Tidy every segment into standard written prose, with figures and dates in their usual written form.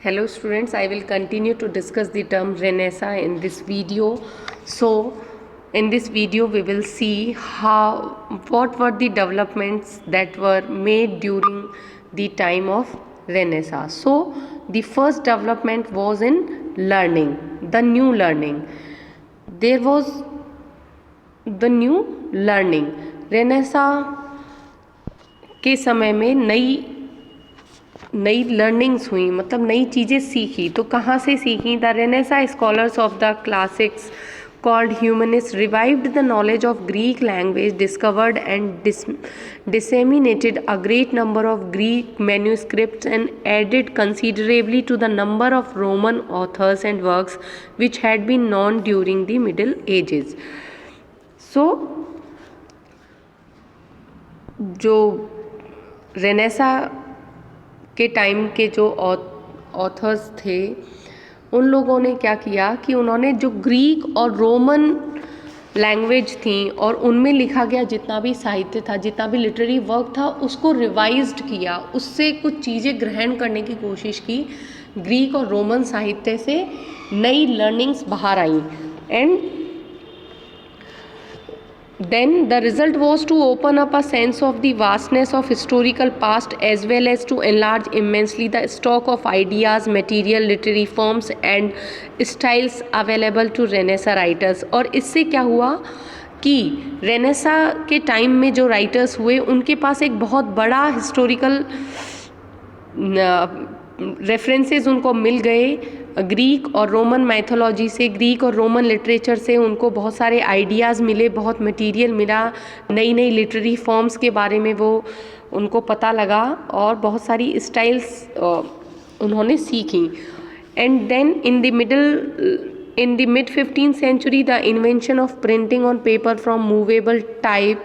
Hello students, I will continue to discuss the term Renaissance in this video. So in this video we will see what were the developments that were made during the time of Renaissance. So the first development was in learning, the new learning. There was the new learning. Renaissance के समय में नई learnings हुई, मतलब नई चीज़ें सीखी. तो कहाँ से सीखी? The renaissance scholars of the classics called humanists revived the knowledge of Greek language, discovered and disseminated a great number of Greek manuscripts, and added considerably to the number of Roman authors and works which had been known during the Middle Ages. So जो renaissance के time के जो authors थे उन लोगों ने क्या किया कि उन्होंने जो ग्रीक और रोमन लैंग्वेज थी और उनमें लिखा गया जितना भी साहित्य था, जितना भी लिटरेरी वर्क था, उसको रिवाइज्ड किया, उससे कुछ चीज़ें ग्रहण करने की कोशिश की. ग्रीक और रोमन साहित्य से नई लर्निंग्स बाहर आई. And then the result was to open up a sense of the vastness of historical past as well as to enlarge immensely the stock of ideas, material, literary forms and styles available to Renaissance writers. और इससे क्या हुआ कि renaissance के time में जो writers हुए उनके पास एक बहुत बड़ा हिस्टोरिकल रेफरेंसेस उनको मिल गए. ग्रीक और रोमन माइथोलॉजी से, ग्रीक और रोमन लिटरेचर से उनको बहुत सारे आइडियाज़ मिले, बहुत मटेरियल मिला, नई नई लिटरेरी फॉर्म्स के बारे में वो उनको पता लगा और बहुत सारी स्टाइल्स उन्होंने सीखी. And then in the mid 15th century the invention of printing on paper from movable type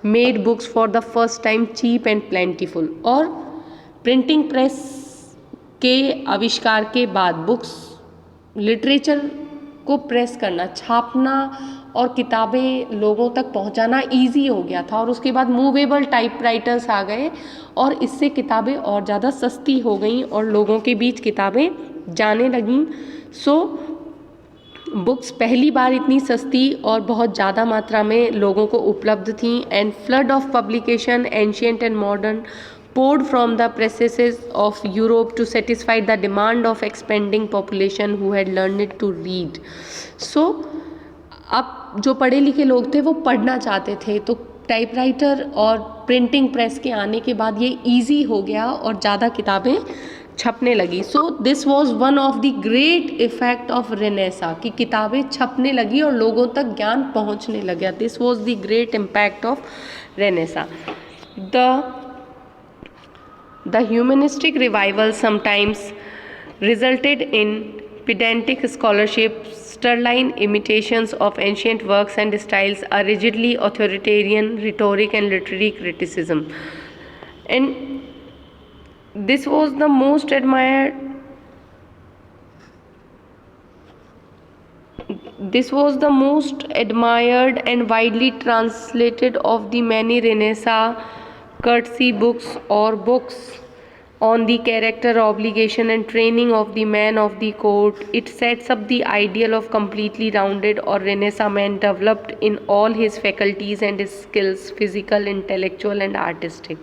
made books for the first time cheap and plentiful. और प्रिंटिंग प्रेस के आविष्कार के बाद बुक्स, लिटरेचर को प्रेस करना, छापना और किताबें लोगों तक पहुंचाना इजी हो गया था. और उसके बाद मूवेबल टाइपराइटर्स आ गए और इससे किताबें और ज़्यादा सस्ती हो गई और लोगों के बीच किताबें जाने लगीं. सो बुक्स पहली बार इतनी सस्ती और बहुत ज़्यादा मात्रा में लोगों को उपलब्ध थी. And flood of publication ancient and modern poured from the presses of Europe to satisfy the demand of expanding population who had learned to read. So अब जो पढ़े लिखे लोग थे वो पढ़ना चाहते थे, तो टाइपराइटर और प्रिंटिंग प्रेस के आने के बाद ये इजी हो गया और ज़्यादा किताबें छपने लगी. So this was one of the great effect of renaissance कि किताबें छपने लगी और लोगों तक ज्ञान पहुंचने लगा. This was the great impact of renaissance. The humanistic revival sometimes resulted in pedantic scholarship, sterile imitations of ancient works and styles, a rigidly authoritarian rhetoric and literary criticism. And this was the most admired and widely translated of the many Renaissance courtesy books or books on the character, obligation and training of the man of the court. It sets up the ideal of completely rounded or Renaissance man developed in all his faculties and his skills, physical, intellectual and artistic.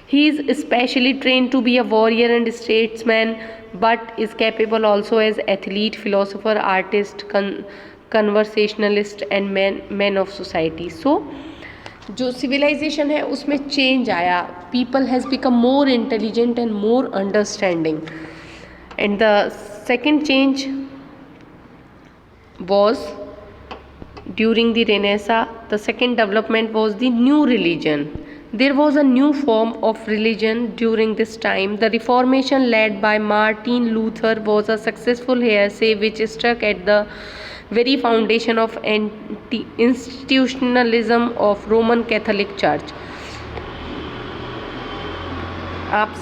He is especially trained to be a warrior and statesman, but is capable also as athlete, philosopher, artist, conversationalist and man of society. So जो civilisation है उसमें change आया. People has become more intelligent and more understanding. And the second change was during the renaissance. The second development was the new religion. There was a new form of religion during this time. The Reformation led by Martin Luther was a successful heresy which struck at the very foundation of institutionalism of Roman Catholic Church. आप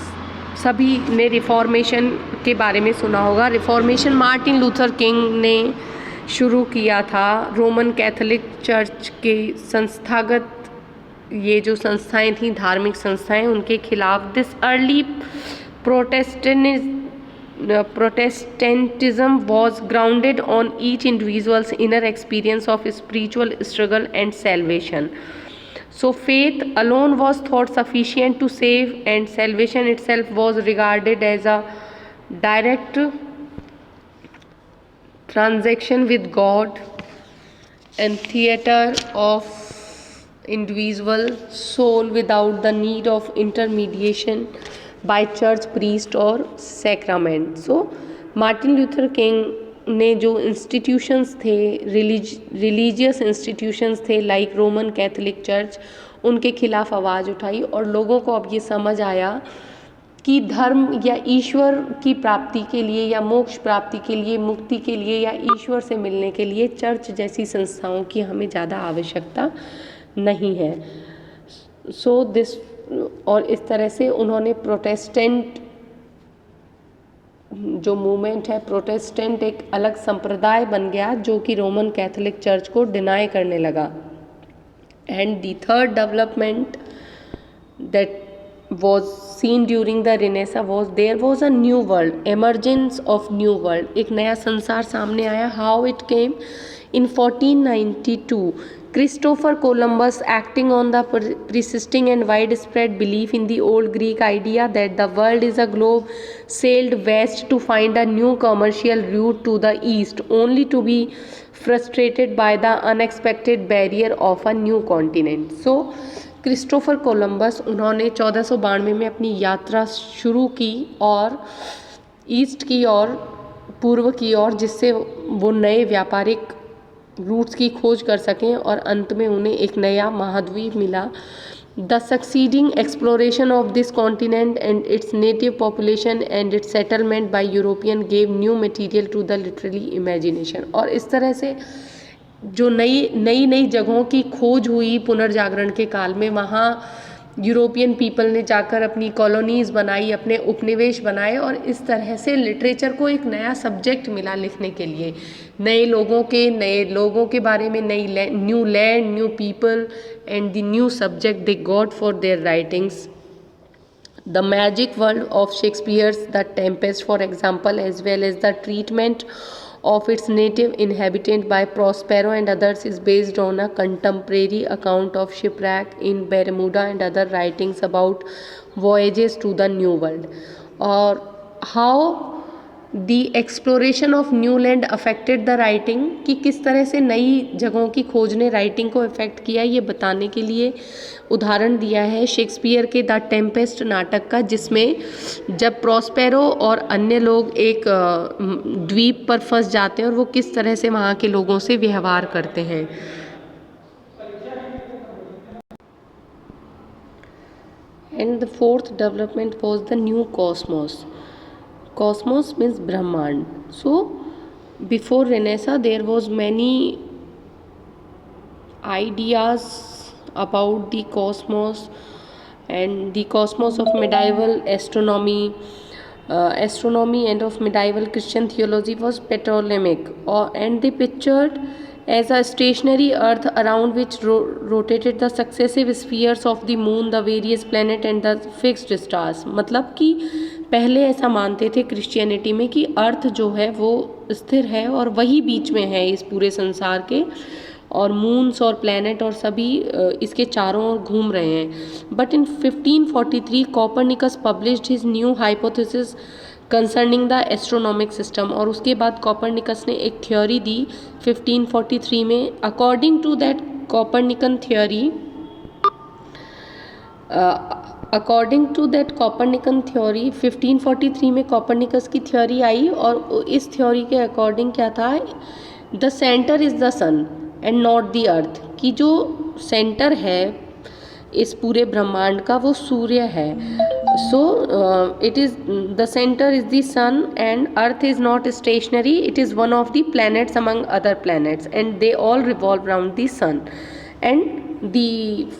सभी ने reformation के बारे में सुना होगा. Reformation Martin Luther king ने शुरू किया था. रोमन कैथोलिक चर्च के संस्थागत ये जो संस्थाएं थी, धार्मिक संस्थाएं, उनके खिलाफ. This early Protestant Protestantism was grounded on each individual's inner experience of spiritual struggle and salvation. So faith alone was thought sufficient to save, and salvation itself was regarded as a direct transaction with God and theater of individual soul without the need of intermediation by church priest और sacrament. So Martin Luther king ने जो institutions थे, religious institutions थे like Roman Catholic church, उनके खिलाफ आवाज़ उठाई और लोगों को अब ये समझ आया कि धर्म या ईश्वर की प्राप्ति के लिए या मोक्ष प्राप्ति के लिए, मुक्ति के लिए या ईश्वर से मिलने के लिए चर्च जैसी संस्थाओं की हमें ज़्यादा आवश्यकता नहीं है. सो दिस और इस तरह से उन्होंने प्रोटेस्टेंट जो मूवमेंट है, प्रोटेस्टेंट एक अलग संप्रदाय बन गया जो कि रोमन कैथोलिक चर्च को डिनाई करने लगा. And the third development that was seen during the Renaissance was there was a new world, emergence of new world. एक नया संसार सामने आया. How it came? In 1492, Christopher Columbus, acting on the persisting and widespread belief in the old Greek idea that the world is a globe, sailed west to find a new commercial route to the east, only to be frustrated by the unexpected barrier of a new continent. So Christopher Columbus, उन्होंने 1492 में अपनी यात्रा शुरू की और east की और पूर्व की ओर, जिससे वो नए व्यापारिक रूट्स की खोज कर सकें और अंत में उन्हें एक नया महाद्वीप मिला. The succeeding exploration of this continent and its native population and its settlement by European gave new material to the literary imagination. और इस तरह से जो नई जगहों की खोज हुई पुनर्जागरण के काल में, वहाँ यूरोपियन पीपल ने जाकर अपनी कॉलोनीज़ बनाई, अपने उपनिवेश बनाए और इस तरह से लिटरेचर को एक नया सब्जेक्ट मिला लिखने के लिए. नए लोगों के बारे में new land, new people and the new subject they got for their writings. The magic world of Shakespeare's The Tempest, for example, as well as the treatment of its native inhabitant by Prospero and others, is based on a contemporary account of shipwreck in Bermuda and other writings about voyages to the New World. और how the exploration of new land affected the writing, कि किस तरह से नई जगहों की खोज ने राइटिंग को इफ़ेक्ट किया, ये बताने के लिए उदाहरण दिया है शेक्सपियर के द टेम्पेस्ट नाटक का, जिसमें जब प्रॉस्पेरो और अन्य लोग एक द्वीप पर फंस जाते हैं और वो किस तरह से वहाँ के लोगों से व्यवहार करते हैं. And the fourth development was the new Cosmos. Cosmos means Brahmand. So before Renaissance there was many ideas about the cosmos, and the cosmos of medieval astronomy and of medieval Christian theology was Ptolemaic, and they pictured as a stationary earth around which rotated the successive spheres of the moon, the various planets and the fixed stars. मतलब कि पहले ऐसा मानते थे Christianity में कि अर्थ जो है वो स्थिर है और वही बीच में है इस पूरे संसार के, और मून्स और प्लैनेट और सभी इसके चारों ओर घूम रहे हैं. But in 1543 Copernicus published his new hypothesis concerning the astronomic system, और उसके बाद कॉपरनिकस ने एक थ्योरी दी 1543 में. अकॉर्डिंग टू दैट कॉपरनिकन थ्योरी 1543 में कॉपरनिकस की थ्योरी आई, और इस थ्योरी के अकॉर्डिंग क्या था, the centre is the sun and not the earth, कि जो सेंटर है इस पूरे ब्रह्मांड का वो सूर्य है. So it is the centre is the sun and earth is not stationary, it is one of the planets among other planets and they all revolve around the sun. And the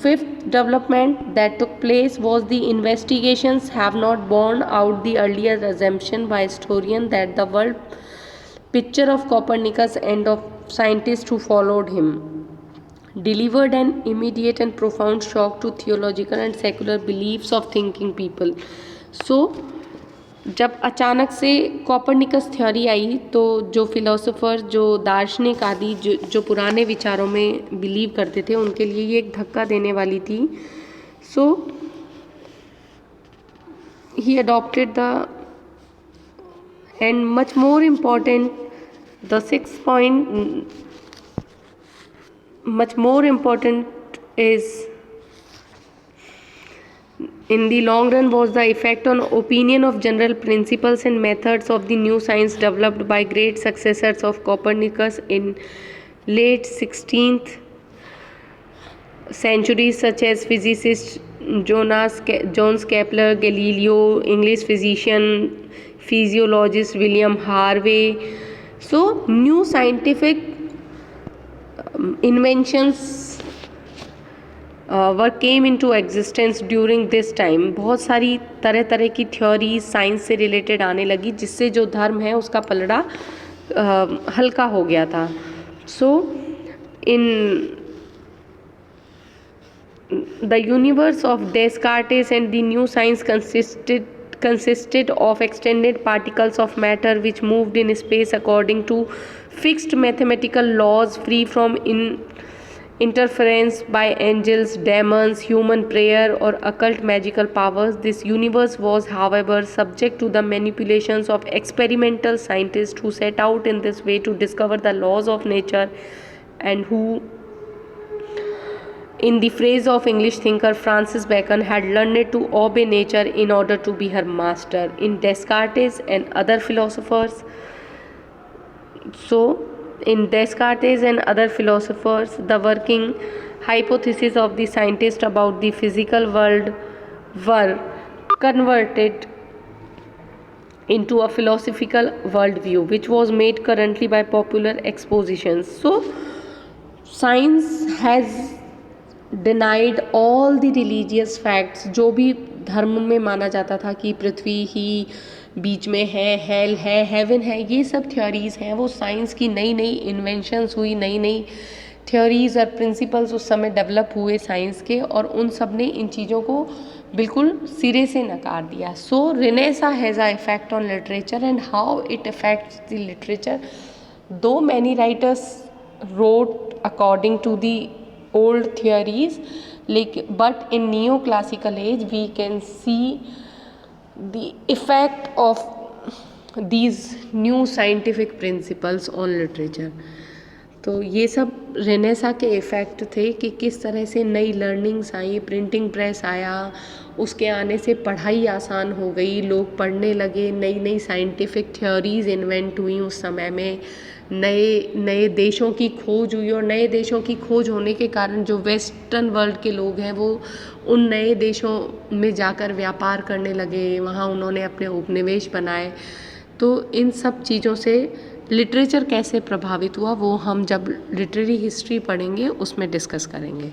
fifth development that took place was the investigations have not borne out the earlier assumption by historians that the world picture of Copernicus and of scientists who followed him delivered an immediate and profound shock to theological and secular beliefs of thinking people. So जब अचानक से Copernicus theory आई तो जो philosopher, जो दार्शनिक आदि जो पुराने विचारों में बिलीव करते थे, उनके लिए ये एक धक्का देने वाली थी. So he adopted the end much more important the 6 point much more important is in the long run was the effect on opinion of general principles and methods of the new science developed by great successors of Copernicus in late 16th century, such as physicist Johannes Kepler, Galileo, English physician, physiologist William Harvey. So new scientific inventions were came into existence during this time. बहुत सारी तरह तरह की theories science से related आने लगी, जिससे जो धर्म है उसका पलड़ा हल्का हो गया था. So in the universe of Descartes and the new science consisted of extended particles of matter which moved in space according to fixed mathematical laws, free from interference by angels, demons, human prayer or occult magical powers. This universe was, however, subject to the manipulations of experimental scientists who set out in this way to discover the laws of nature, and who, in the phrase of English thinker Francis Bacon, had learned to obey nature in order to be her master. In Descartes and other philosophers, the working hypotheses of the scientists about the physical world were converted into a philosophical worldview, which was made currently by popular expositions. So, science has denied all the religious facts. जो भी धर्म में माना जाता था कि पृथ्वी ही बीच में है, हेल है, हेवन है, ये सब थ्योरीज़ हैं, वो साइंस की नई नई इन्वेंशंस हुई, नई नई थ्योरीज़ और प्रिंसिपल्स उस समय डेवलप हुए साइंस के, और उन सब ने इन चीज़ों को बिल्कुल सिरे से नकार दिया. So Renaissance has a effect on literature and how it affects the literature. Though many writers wrote according to the old theories, but in neoclassical age we can see the effect of these new scientific principles on literature. तो ये सब Renaissance के effect थे कि किस तरह से नई लर्निंग्स आई, प्रिंटिंग प्रेस आया, उसके आने से पढ़ाई आसान हो गई, लोग पढ़ने लगे, नई नई साइंटिफिक थ्योरीज इन्वेंट हुई उस समय में, नए नए देशों की खोज हुई, और नए देशों की खोज होने के कारण जो वेस्टर्न वर्ल्ड के लोग हैं वो उन नए देशों में जाकर व्यापार करने लगे, वहाँ उन्होंने अपने उपनिवेश बनाए. तो इन सब चीज़ों से लिटरेचर कैसे प्रभावित हुआ वो हम जब लिटरेरी हिस्ट्री पढ़ेंगे उसमें डिस्कस करेंगे.